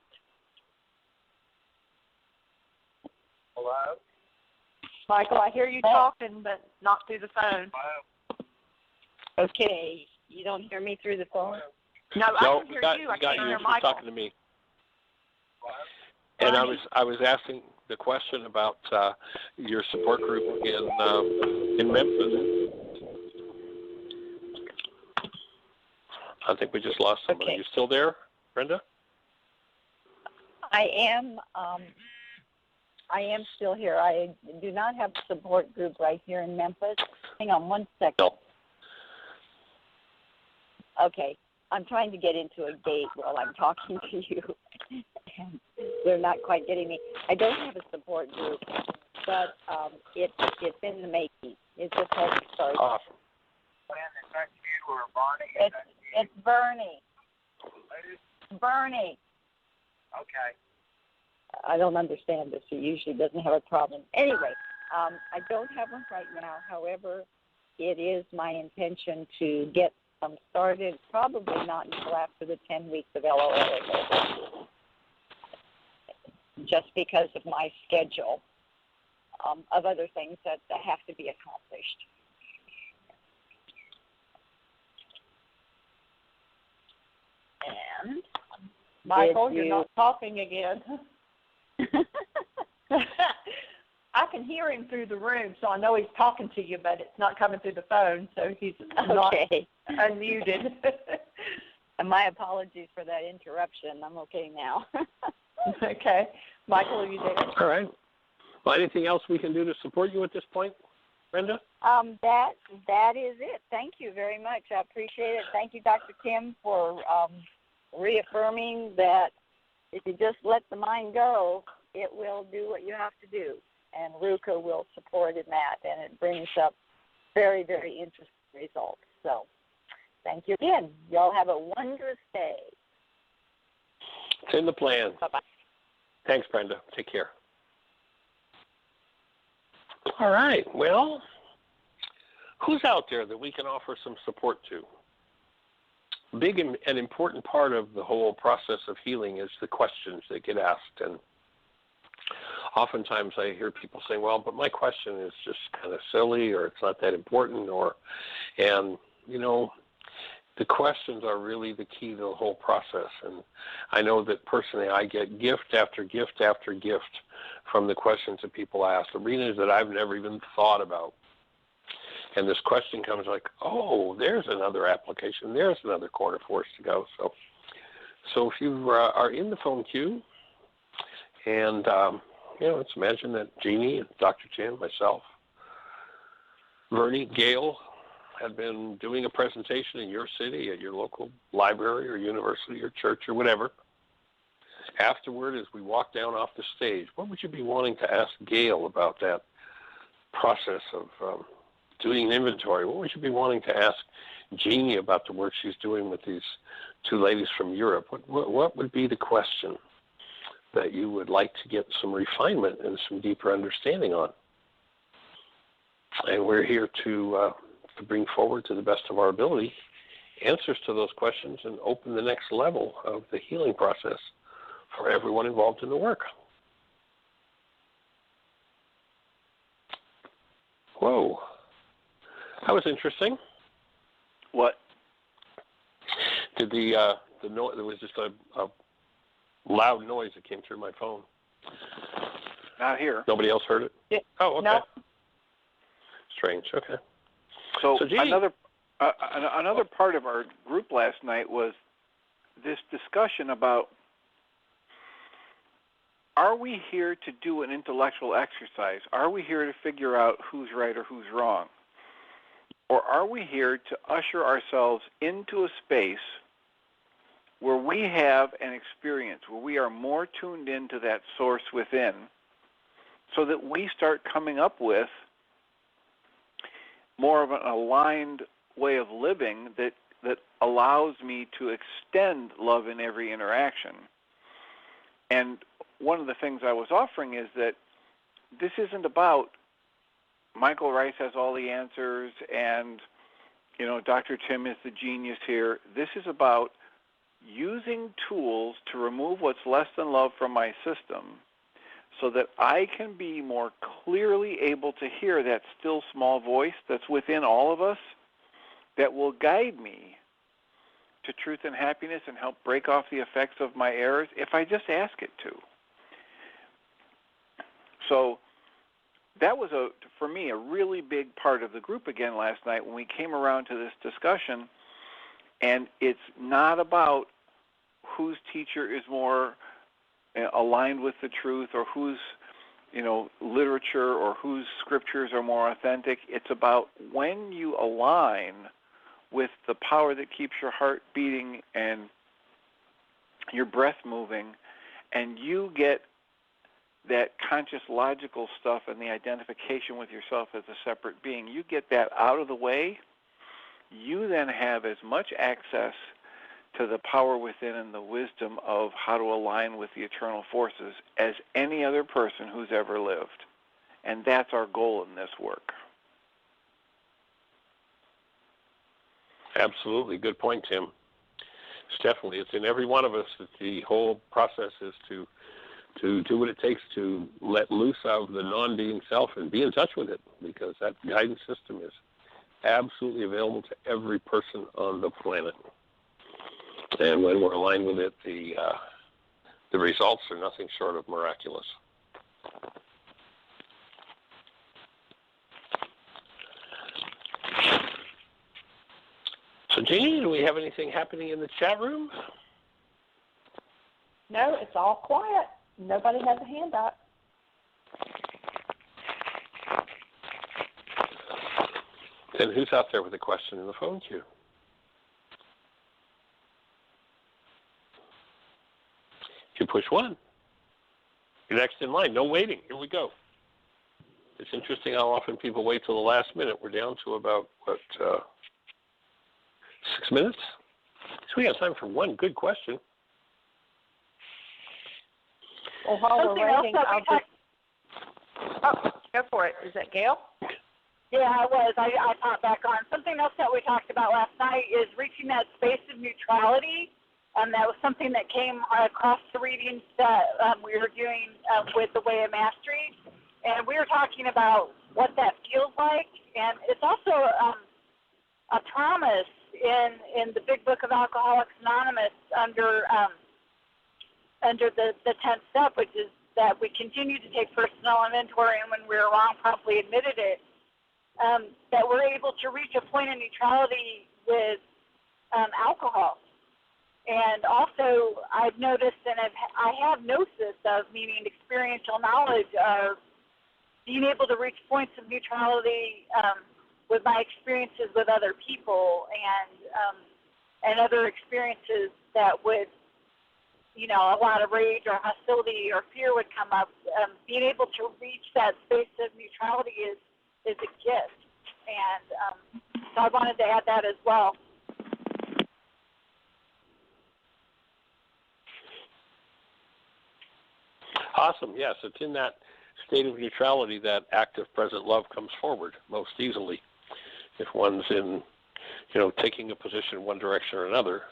[SPEAKER 1] Hello? Michael, I hear you talking, but not through the phone.
[SPEAKER 6] Okay. You don't hear me through the phone?
[SPEAKER 1] No, I can hear you. I can't hear Michael.
[SPEAKER 2] Talking to me. And I was asking the question about your support group in Memphis. I think we just lost somebody.
[SPEAKER 6] Okay.
[SPEAKER 2] You still there, Brenda?
[SPEAKER 6] I am still here. I do not have a support group right here in Memphis. Hang on one second.
[SPEAKER 2] No.
[SPEAKER 6] Okay. I'm trying to get into a gate while I'm talking to you. And they're not quite getting me. I don't have a support group, but it's in the making. It just hasn't started.
[SPEAKER 2] Awesome.
[SPEAKER 6] It's Bernie. Bernie.
[SPEAKER 7] Okay.
[SPEAKER 6] I don't understand this. He usually doesn't have a problem. Anyway, I don't have one right now. However, it is my intention to get them started probably not until after the 10 weeks of LOL is over, just because of my schedule of other things that have to be accomplished. And
[SPEAKER 1] Michael, you're not talking again. I can hear him through the room, so I know he's talking to you, but it's not coming through the phone, so he's not unmuted.
[SPEAKER 6] And my apologies for that interruption. I'm okay now.
[SPEAKER 1] Okay. Michael, are you there?
[SPEAKER 2] All right. Well, anything else we can do to support you at this point, Brenda?
[SPEAKER 6] That is it. Thank you very much. I appreciate it. Thank you, Dr. Kim, for reaffirming that if you just let the mind go, it will do what you have to do. And Ruka will support in that, and it brings up very, very interesting results. So thank you again. Y'all have a wondrous day.
[SPEAKER 2] It's in the plan.
[SPEAKER 6] Bye-bye.
[SPEAKER 2] Thanks, Brenda. Take care. All right. Well, who's out there that we can offer some support to? Big and important part of the whole process of healing is the questions that get asked. And oftentimes I hear people saying, well, but my question is just kind of silly, or it's not that important, and the questions are really the key to the whole process. And I know that personally I get gift after gift after gift from the questions that people ask, arenas that I've never even thought about. And this question comes like, oh, there's another application. There's another corner for us to go. So if you are in the phone queue, and, let's imagine that Jeannie, Dr. Chan, myself, Vernie, Gail, had been doing a presentation in your city at your local library or university or church or whatever. Afterward, as we walk down off the stage, what would you be wanting to ask Gail about that process of doing an inventory? What would you be wanting to ask Jeannie about the work she's doing with these two ladies from Europe? What would be the question that you would like to get some refinement and some deeper understanding on? And we're here to bring forward, to the best of our ability, answers to those questions and open the next level of the healing process for everyone involved in the work. Whoa. That was interesting.
[SPEAKER 4] What?
[SPEAKER 2] Did there was just a loud noise that came through my phone.
[SPEAKER 4] Not here.
[SPEAKER 2] Nobody else heard it?
[SPEAKER 1] Yeah.
[SPEAKER 2] Oh, okay.
[SPEAKER 1] No.
[SPEAKER 2] Strange. Okay.
[SPEAKER 4] So
[SPEAKER 2] Jeannie,
[SPEAKER 4] another part of our group last night was this discussion about, are we here to do an intellectual exercise? Are we here to figure out who's right or who's wrong? Or are we here to usher ourselves into a space where we have an experience, where we are more tuned into that source within, so that we start coming up with more of an aligned way of living that allows me to extend love in every interaction. And one of the things I was offering is that this isn't about Michael Ryce has all the answers and, Dr. Tim is the genius here. This is about using tools to remove what's less than love from my system so that I can be more clearly able to hear that still small voice that's within all of us that will guide me to truth and happiness and help break off the effects of my errors if I just ask it to. So that was, for me, a really big part of the group again last night when we came around to this discussion. And it's not about whose teacher is more aligned with the truth or whose, literature or whose scriptures are more authentic. It's about when you align with the power that keeps your heart beating and your breath moving, and you get that conscious logical stuff and the identification with yourself as a separate being, you get that out of the way, you then have as much access to the power within and the wisdom of how to align with the eternal forces as any other person who's ever lived. And that's our goal in this work.
[SPEAKER 2] Absolutely. Good point, Tim. It's in every one of us that the whole process is to do what it takes to let loose of the non-being self and be in touch with it, because that guidance system is absolutely available to every person on the planet. And when we're aligned with it, the results are nothing short of miraculous. So, Jeannie, do we have anything happening in the chat room?
[SPEAKER 1] No, it's all quiet. Nobody has a hand up.
[SPEAKER 2] Then who's out there with a question in the phone queue? If you push 1, you're next in line. No waiting. Here we go. It's interesting how often people wait till the last minute. We're down to about, 6 minutes? So we got time for one good question.
[SPEAKER 1] Well, while we're waiting, go for it. Is that Gail?
[SPEAKER 3] Yeah, I was. I popped back on. Something else that we talked about last night is reaching that space of neutrality. That was something that came across the readings that we were doing with the Way of Mastery. And we were talking about what that feels like. And it's also a promise in the Big Book of Alcoholics Anonymous under the 10th step, which is that we continue to take personal inventory, and when we're wrong, promptly admitted it, that we're able to reach a point of neutrality with alcohol. And also, I've noticed, and I have gnosis of, meaning experiential knowledge of being able to reach points of neutrality with my experiences with other people and other experiences that would, a lot of rage or hostility or fear would come up. Being able to reach that space of neutrality is a gift. And so I wanted to add that as well.
[SPEAKER 2] Awesome. Yes, it's in that state of neutrality that active present love comes forward most easily. If one's in, taking a position in one direction or another,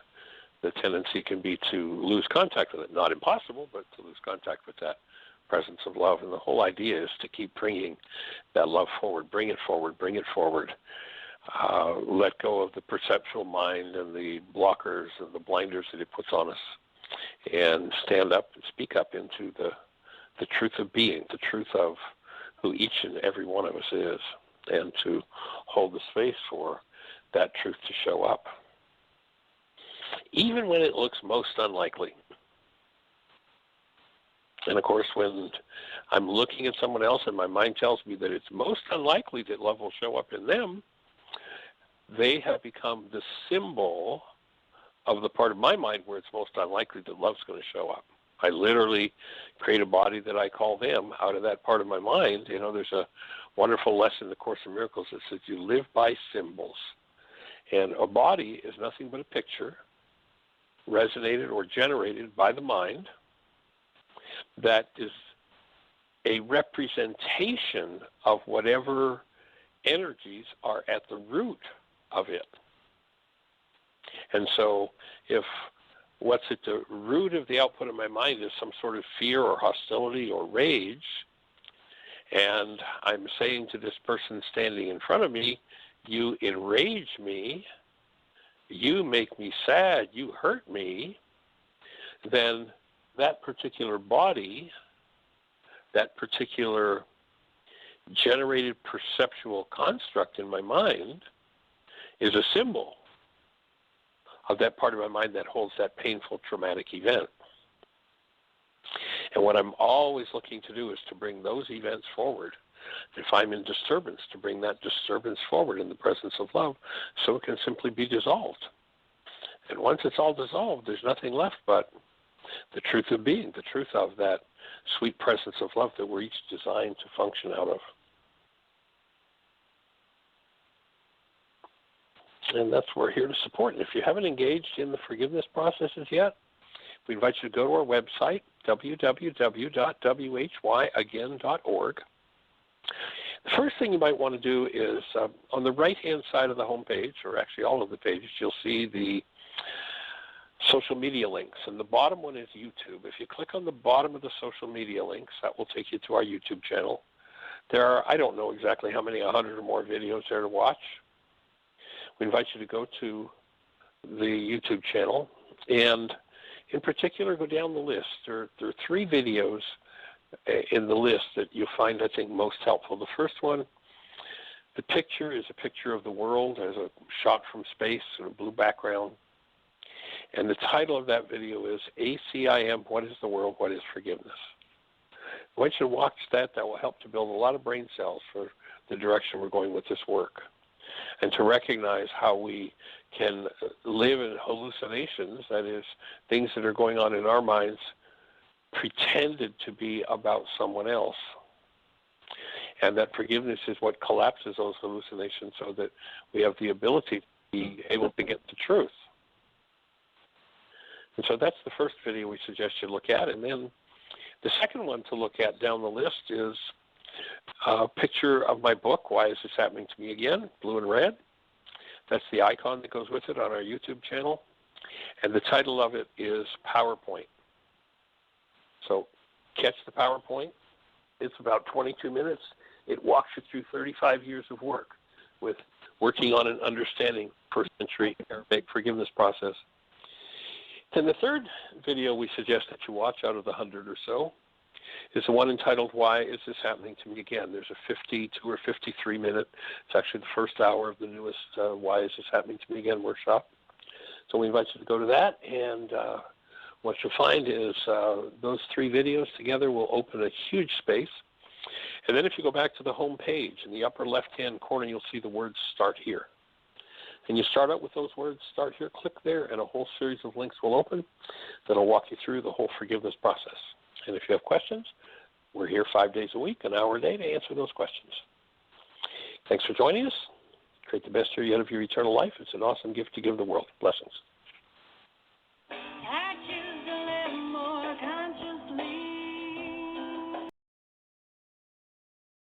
[SPEAKER 2] the tendency can be to lose contact with it. Not impossible, but to lose contact with that presence of love. And the whole idea is to keep bringing that love forward, bring it forward, bring it forward. Let go of the perceptual mind and the blockers and the blinders that it puts on us, and stand up and speak up into the truth of being, the truth of who each and every one of us is, and to hold the space for that truth to show up, even when it looks most unlikely. And of course, when I'm looking at someone else and my mind tells me that it's most unlikely that love will show up in them, they have become the symbol of the part of my mind where it's most unlikely that love's going to show up. I literally create a body that I call them out of that part of my mind. You know, there's a wonderful lesson in the Course in Miracles that says you live by symbols. And a body is nothing but a picture resonated or generated by the mind that is a representation of whatever energies are at the root of it. And so if what's at the root of the output of my mind is some sort of fear or hostility or rage, and I'm saying to this person standing in front of me, you enrage me, you make me sad, you hurt me, then that particular body, that particular generated perceptual construct in my mind is a symbol of that part of my mind that holds that painful, traumatic event. And what I'm always looking to do is to bring those events forward. If I'm in disturbance, to bring that disturbance forward in the presence of love so it can simply be dissolved. And once it's all dissolved, there's nothing left but the truth of being, the truth of that sweet presence of love that we're each designed to function out of. And that's what we're here to support. And if you haven't engaged in the forgiveness processes yet, we invite you to go to our website, www.whyagain.org. The first thing you might want to do is on the right-hand side of the home page, or actually all of the pages, you'll see the social media links. And the bottom one is YouTube. If you click on the bottom of the social media links, that will take you to our YouTube channel. There are, I don't know exactly how many, 100 or more videos there to watch. We invite you to go to the YouTube channel and in particular go down the list. There are 3 videos in the list that you'll find, I think, most helpful. The first one, the picture is a picture of the world as a shot from space in a blue background. And the title of that video is ACIM, What is the World, What is Forgiveness? I want you to watch that. That will help to build a lot of brain cells for the direction we're going with this work. And to recognize how we can live in hallucinations, that is, things that are going on in our minds pretended to be about someone else. And that forgiveness is what collapses those hallucinations so that we have the ability to be able to get the truth. And so that's the first video we suggest you look at. And then the second one to look at down the list is a picture of my book, Why Is This Happening to Me Again? Blue and red. That's the icon that goes with it on our YouTube channel. And the title of it is PowerPoint. So catch the PowerPoint. It's about 22 minutes. It walks you through 35 years of work with working on and understanding first century Aramaic forgiveness process. Then the third video we suggest that you watch out of the 100 or so is the one entitled, Why Is This Happening to Me Again? There's a 52 or 53 minute, it's actually the first hour of the newest Why Is This Happening to Me Again workshop. So we invite you to go to that, and what you'll find is those 3 videos together will open a huge space. And then if you go back to the home page, in the upper left-hand corner, you'll see the words Start Here. And you start out with those words, Start Here, click there, and a whole series of links will open that'll walk you through the whole forgiveness process. And if you have questions, we're here 5 days a week, an hour a day to answer those questions. Thanks for joining us. Create the best year yet of your eternal life. It's an awesome gift to give the world. Blessings.